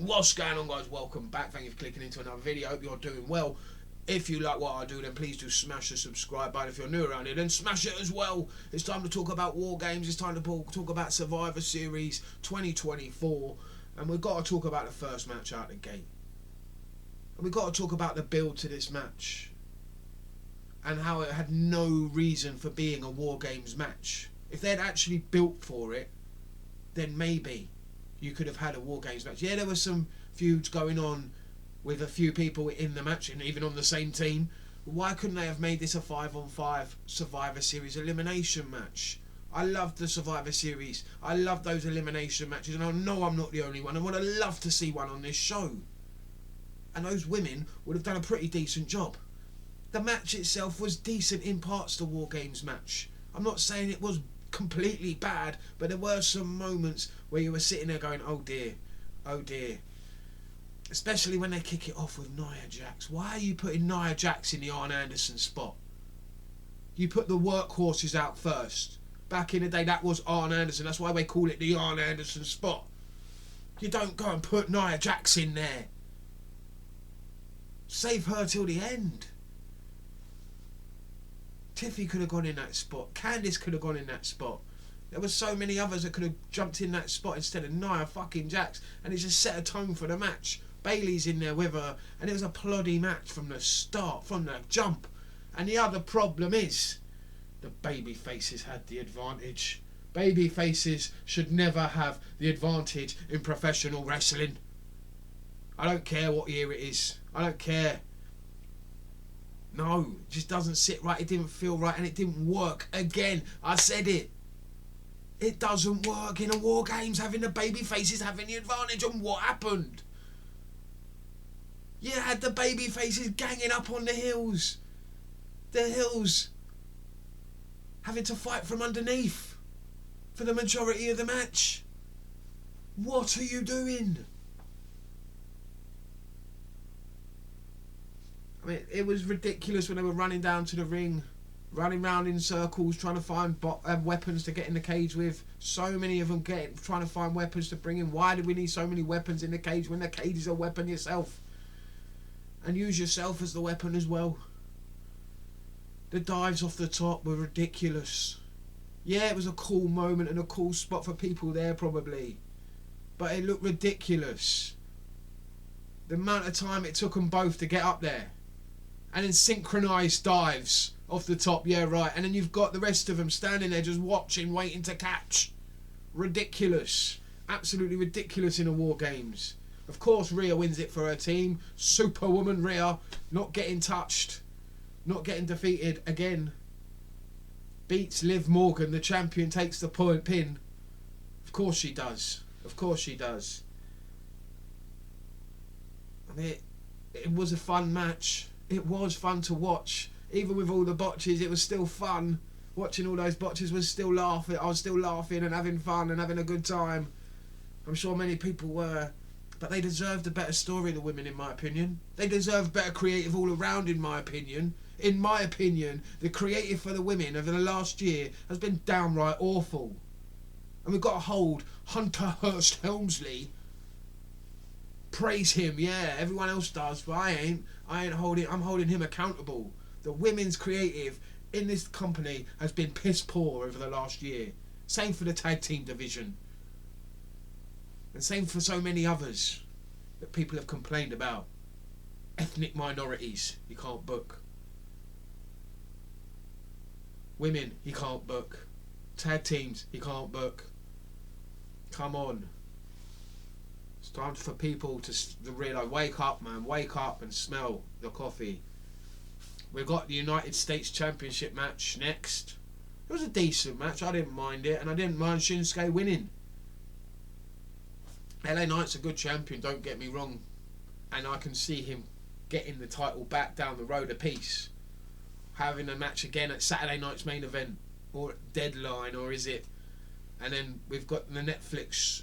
What's going on, guys? Welcome back. Thank you for clicking into another video. Hope you're doing well. If you like what I do, then please do smash the subscribe button. If you're new around here, then smash it as well. It's time to talk about War Games. It's time to talk about Survivor Series 2024. And we've got to talk about the first match out the gate. And we've got to talk about the build to this match. And how it had no reason for being a War Games match. If they'd actually built for it, then maybe you could have had a War Games match. Yeah, there were some feuds going on with a few people in the match and even on the same team. Why couldn't they have made this a 5-on-5 Survivor Series elimination match? I love the Survivor Series. I love those elimination matches, and I know I'm not the only one. I would have loved to see one on this show. And those women would have done a pretty decent job. The match itself was decent in parts, the War Games match. I'm not saying it was completely bad, but there were some moments where you were sitting there going, oh dear, oh dear. Especially when they kick it off with Nia Jax. Why are you putting Nia Jax in the Arn Anderson spot? You put the workhorses out first. Back in the day, that was Arn Anderson. That's why they call it the Arn Anderson spot. You don't go and put Nia Jax in there. Save her till the end. Tiffy could have gone in that spot. Candice could have gone in that spot. There were so many others that could have jumped in that spot instead of Nia fucking Jax. And it just set a tone for the match. Bayley's in there with her. And it was a ploddy match from the start, from the jump. And the other problem is, the baby faces had the advantage. Baby faces should never have the advantage in professional wrestling. I don't care what year it is. I don't care. No, it just doesn't sit right. It didn't feel right, and it didn't work. Again, I said it. It doesn't work in a War Games having the baby faces having the advantage. And what happened? You had the baby faces ganging up on the hills. The hills having to fight from underneath for the majority of the match. What are you doing? I mean, it was ridiculous when they were running down to the ring, running round in circles, trying to find weapons to get in the cage with. So many of them trying to find weapons to bring in. Why do we need so many weapons in the cage when the cage is a weapon yourself? And use yourself as the weapon as well. The dives off the top were ridiculous. Yeah, it was a cool moment and a cool spot for people there probably. But it looked ridiculous. The amount of time it took them both to get up there. And then synchronised dives off the top, yeah right. And then you've got the rest of them standing there just watching, waiting to catch. Ridiculous. Absolutely ridiculous in a War Games. Of course Rhea wins it for her team. Superwoman Rhea, not getting touched. Not getting defeated again. Beats Liv Morgan, the champion, takes the pin. Of course she does. Of course she does. I mean, it was a fun match. It was fun to watch. Even with all the botches, it was still fun. Watching all those botches was still laughing. I was still laughing and having fun and having a good time. I'm sure many people were. But they deserved a better story, the women, in my opinion. They deserve better creative all around, in my opinion. In my opinion, the creative for the women over the last year has been downright awful. And we've got to hold Hunter Hearst Helmsley. Praise him, yeah, everyone else does, but I ain't. I'm holding him accountable. The women's creative in this company has been piss poor over the last year. Same for the tag team division. And same for so many others that people have complained about. Ethnic minorities, you can't book. Women, you can't book. Tag teams, you can't book. Come on. It's time for people to realise, wake up man, wake up and smell the coffee. We've got the United States Championship match next. It was a decent match, I didn't mind it, and I didn't mind Shinsuke winning. LA Knight's a good champion, don't get me wrong, and I can see him getting the title back down the road a piece. Having a match again at Saturday night's main event, or Deadline, or is it? And then we've got the Netflix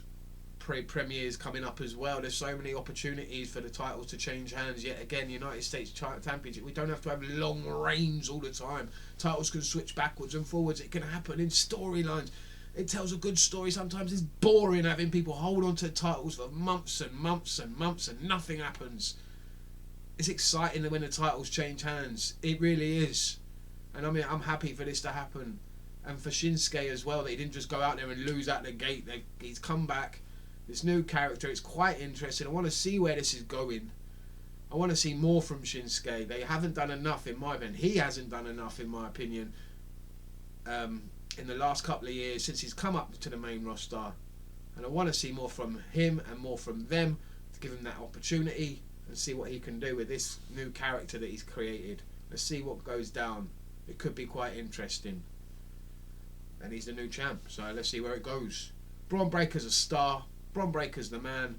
premieres coming up as well. There's so many opportunities for the titles to change hands yet again. United States Championship, we don't have to have long reigns all the time. Titles can switch backwards and forwards. It can happen in storylines. It tells a good story. Sometimes it's boring having people hold on to titles for months and months and months and nothing happens. It's exciting when the titles change hands. It really is. And I mean, I'm happy for this to happen. And for Shinsuke as well, that he didn't just go out there and lose out the gate. He's come back. This new character, it's quite interesting. I want to see where this is going. I want to see more from Shinsuke. They haven't done enough in my opinion. He hasn't done enough in my opinion in the last couple of years since he's come up to the main roster. And I want to see more from him and more from them to give him that opportunity and see what he can do with this new character that he's created. Let's see what goes down. It could be quite interesting. And he's the new champ, so let's see where it goes. Braun Breaker's a star. Braun Breaker's the man.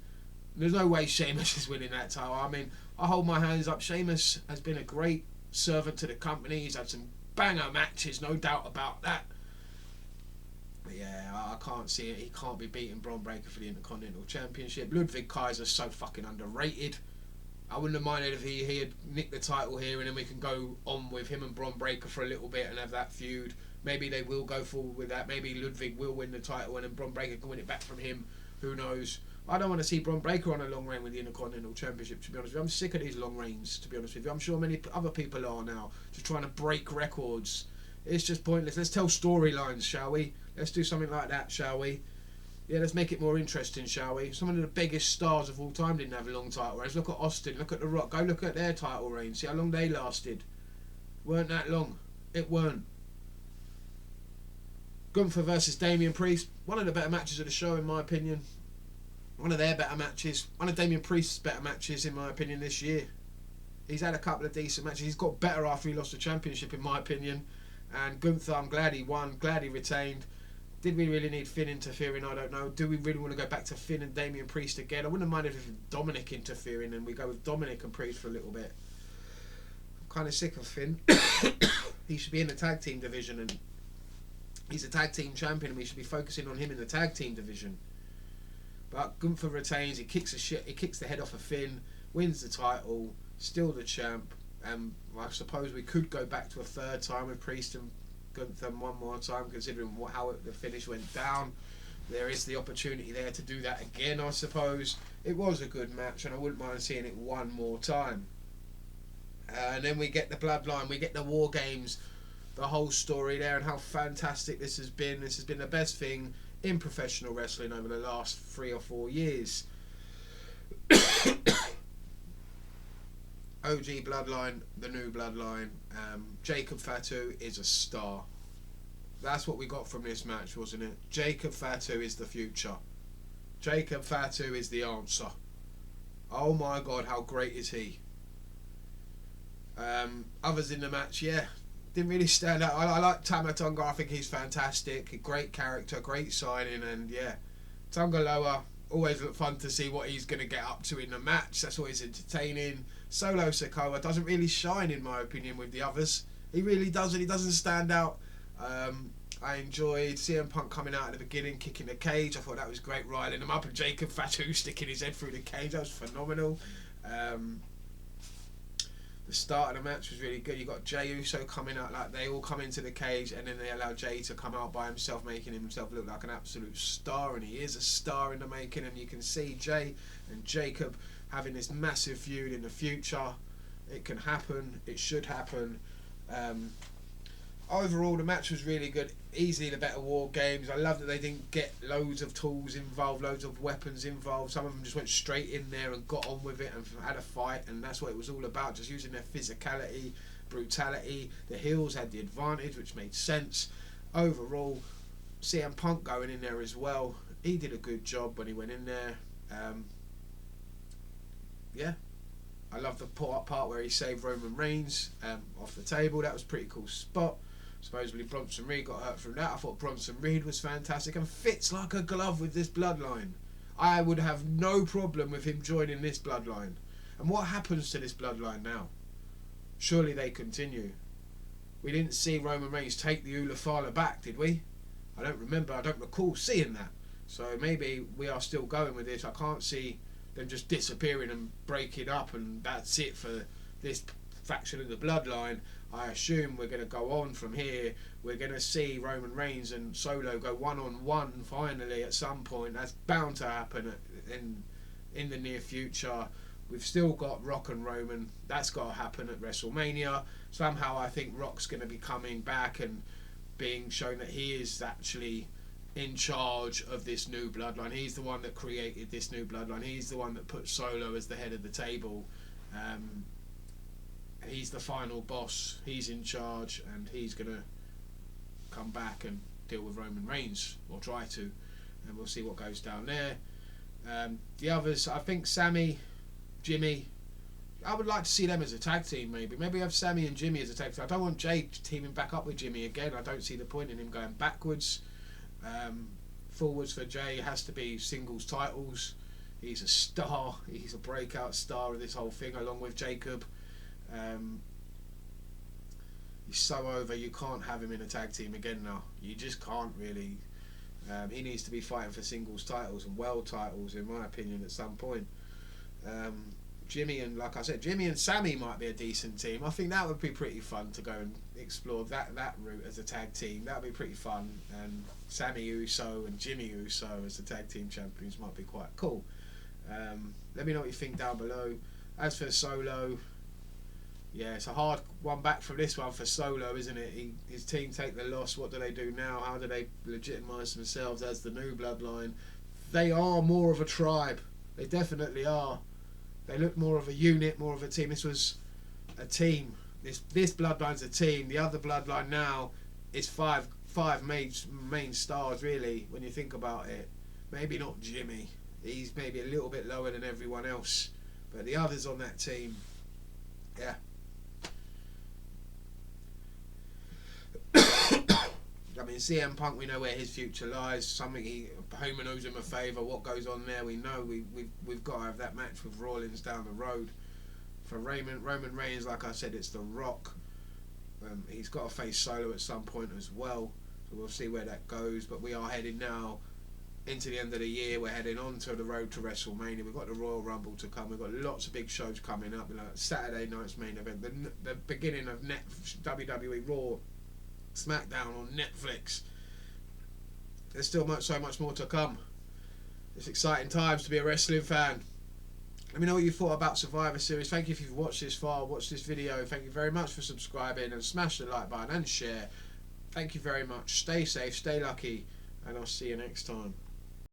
There's no way Sheamus is winning that title. I mean, I hold my hands up. Sheamus has been a great servant to the company. He's had some banger matches, no doubt about that. But yeah, I can't see it. He can't be beating Braun Breaker for the Intercontinental Championship. Ludwig Kaiser's so fucking underrated. I wouldn't have minded if he had nicked the title here and then we can go on with him and Braun Breaker for a little bit and have that feud. Maybe they will go forward with that. Maybe Ludwig will win the title and then Braun Breaker can win it back from him. Who knows? I don't want to see Braun Breaker on a long reign with the Intercontinental Championship, to be honest with you. I'm sick of these long reigns, to be honest with you. I'm sure many other people are now, just trying to break records. It's just pointless. Let's tell storylines, shall we? Let's do something like that, shall we? Yeah, let's make it more interesting, shall we? Some of the biggest stars of all time didn't have a long title reigns. Look at Austin, look at The Rock. Go look at their title reigns. See how long they lasted. Weren't that long. It weren't. Gunther versus Damian Priest. One of the better matches of the show, in my opinion. One of their better matches. One of Damian Priest's better matches, in my opinion, this year. He's had a couple of decent matches. He's got better after he lost the championship, in my opinion. And Gunther, I'm glad he won. Glad he retained. Did we really need Finn interfering? I don't know. Do we really want to go back to Finn and Damian Priest again? I wouldn't mind if Dominic interfering and we go with Dominic and Priest for a little bit. I'm kind of sick of Finn. He should be in the tag team division and he's a tag team champion and we should be focusing on him in the tag team division. But Gunther retains. He kicks the head off of Finn, wins the title, still the champ. And I suppose we could go back to a third time with Priest and Gunther one more time, considering how the finish went down. There is the opportunity there to do that again, I suppose. It was a good match and I wouldn't mind seeing it one more time. And then we get the Bloodline, we get the War Games, the whole story there and how fantastic this has been. This has been the best thing in professional wrestling over the last 3 or 4 years. OG Bloodline, the new Bloodline. Jacob Fatu is a star. That's what we got from this match, wasn't it? Jacob Fatu is the future. Jacob Fatu is the answer. Oh my god, how great is he? Others in the match, yeah, didn't really stand out. I like Tama Tonga. I think he's fantastic. A great character, great signing, and yeah, Tonga Loa. Always look fun to see what he's going to get up to in the match. That's always entertaining. Solo Sikoa doesn't really shine, in my opinion, with the others. He really doesn't. He doesn't stand out. I enjoyed CM Punk coming out at the beginning, kicking the cage. I thought that was great, riling him up, and Jacob Fatu sticking his head through the cage. That was phenomenal. The start of the match was really good. You got Jey Uso coming out, like they all come into the cage and then they allow Jey to come out by himself, making himself look like an absolute star, and he is a star in the making. And you can see Jey and Jacob having this massive feud in the future. It can happen. It should happen. Overall, the match was really good. Easily the better War Games. I love that they didn't get loads of tools involved, loads of weapons involved. Some of them just went straight in there and got on with it and had a fight, and that's what it was all about, just using their physicality, brutality. The heels had the advantage, which made sense. Overall, CM Punk going in there as well. He did a good job when he went in there. Yeah. I love the part where he saved Roman Reigns off the table. That was a pretty cool spot. Supposedly Bronson Reed got hurt from that. I thought Bronson Reed was fantastic and fits like a glove with this bloodline. I would have no problem with him joining this bloodline. And what happens to this bloodline now? Surely they continue. We didn't see Roman Reigns take the Ula Fala back, did we? I don't remember. I don't recall seeing that. So maybe we are still going with this. I can't see them just disappearing and breaking up and that's it for this faction of the Bloodline, I assume we're going to go on from here. We're going to see Roman Reigns and Solo go one-on-one finally at some point. That's bound to happen in the near future. We've still got Rock and Roman. That's got to happen at WrestleMania. Somehow I think Rock's going to be coming back and being shown that he is actually in charge of this new bloodline. He's the one that created this new bloodline. He's the one that put Solo as the head of the table. He's the final boss. He's in charge, and he's going to come back and deal with Roman Reigns, or try to, and we'll see what goes down there. The others, I think Sammy, Jimmy, I would like to see them as a tag team. Maybe have Sammy and Jimmy as a tag team. I don't want Jay teaming back up with Jimmy again. I don't see the point in him going backwards. Forwards for Jay has to be singles titles. He's a star. He's a breakout star of this whole thing, along with Jacob. He's so over. You can't have him in a tag team again now. You just can't really. He needs to be fighting for singles titles and world titles, in my opinion, at some point. Jimmy and, like I said, Jimmy and Sammy might be a decent team. I think that would be pretty fun to go and explore that route as a tag team. That would be pretty fun. And Sammy Uso and Jimmy Uso as the tag team champions might be quite cool. Let me know what you think down below. As for Solo, yeah, it's a hard one back from this one for Solo, isn't it? His team take the loss. What do they do now? How do they legitimise themselves as the new bloodline? They are more of a tribe. They definitely are. They look more of a unit, more of a team. This was a team. This bloodline's a team. The other bloodline now is five main stars, really, when you think about it. Maybe not Jimmy. He's maybe a little bit lower than everyone else. But the others on that team, yeah. I mean, CM Punk, we know where his future lies. Something Homer knows him a favour. What goes on there, we know. We've got to have that match with Rollins down the road. For Roman Reigns, like I said, it's The Rock. He's got to face Solo at some point as well. So we'll see where that goes. But we are heading now into the end of the year. We're heading on to the road to WrestleMania. We've got the Royal Rumble to come. We've got lots of big shows coming up. Like Saturday night's main event, the beginning of WWE Raw, SmackDown on Netflix. There's still so much more to come. It's exciting times to be a wrestling fan. Let me know what you thought about Survivor Series. Thank you if you've watched this far, watched this video. Thank you very much for subscribing, and smash the like button and share. Thank you very much. Stay safe, stay lucky, and I'll see you next time.